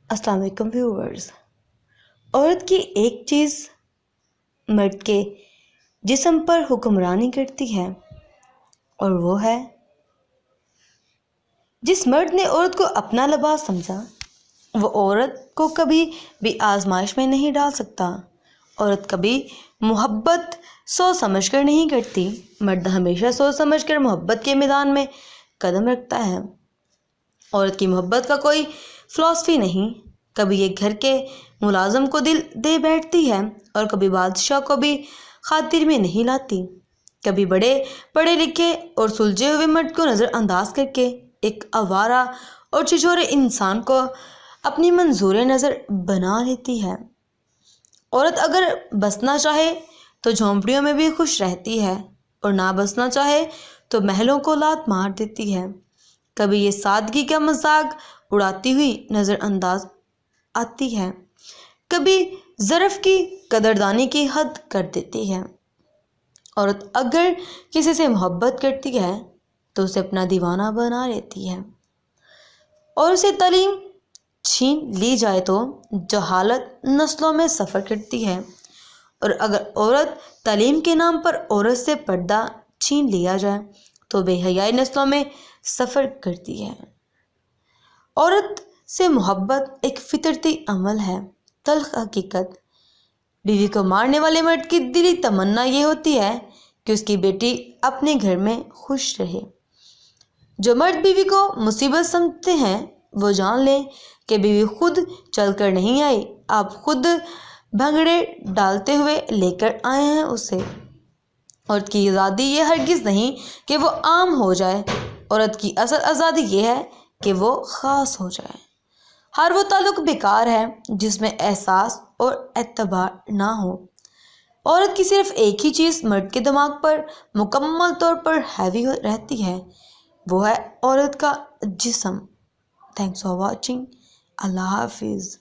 السلام علیکم ویورز۔ عورت کی ایک چیز مرد کے جسم پر حکمرانی کرتی ہے اور وہ ہے جس مرد نے عورت کو اپنا لباس سمجھا وہ عورت کو کبھی بھی آزمائش میں نہیں ڈال سکتا۔ عورت کبھی محبت سوچ سمجھ کر نہیں کرتی، مرد ہمیشہ سوچ سمجھ کر محبت کے میدان میں قدم رکھتا ہے۔ عورت کی محبت کا کوئی فلسفی نہیں، کبھی یہ گھر کے ملازم کو دل دے بیٹھتی ہے اور کبھی بادشاہ کو بھی خاطر میں نہیں لاتی، کبھی بڑے پڑھے لکھے اور سلجھے ہوئے مرد کو نظر انداز کر کے ایک آوارہ اور چھچورے انسان کو اپنی منظور نظر بنا لیتی ہے۔ عورت اگر بسنا چاہے تو جھونپڑیوں میں بھی خوش رہتی ہے اور نہ بسنا چاہے تو محلوں کو لات مار دیتی ہے۔ کبھی یہ سادگی کا مذاق اڑاتی ہوئی نظر انداز آتی ہے، کبھی ظرف کی قدردانی کی حد کر دیتی ہے۔ عورت اگر کسی سے محبت کرتی ہے تو اسے اپنا دیوانہ بنا لیتی ہے اور اسے تعلیم چھین لی جائے تو جہالت نسلوں میں سفر کرتی ہے، اور اگر عورت تعلیم کے نام پر عورت سے پردہ چھین لیا جائے تو بے حیائی نسلوں میں سفر کرتی ہے۔ عورت سے محبت ایک فطرتی عمل ہے، تلخ حقیقت۔ بیوی کو مارنے والے مرد کی دلی تمنا یہ ہوتی ہے کہ اس کی بیٹی اپنے گھر میں خوش رہے۔ جو مرد بیوی کو مصیبت سمجھتے ہیں وہ جان لیں کہ بیوی خود چل کر نہیں آئی، آپ خود بھنگڑے ڈالتے ہوئے لے کر آئے ہیں اسے۔ عورت کی آزادی یہ ہرگز نہیں کہ وہ عام ہو جائے، عورت کی اصل آزادی یہ ہے کہ وہ خاص ہو جائے۔ ہر وہ تعلق بیکار ہے جس میں احساس اور اعتبار نہ ہو۔ عورت کی صرف ایک ہی چیز مرد کے دماغ پر مکمل طور پر حاوی رہتی ہے، وہ ہے عورت کا جسم۔ Thanks for watching. اللہ حافظ۔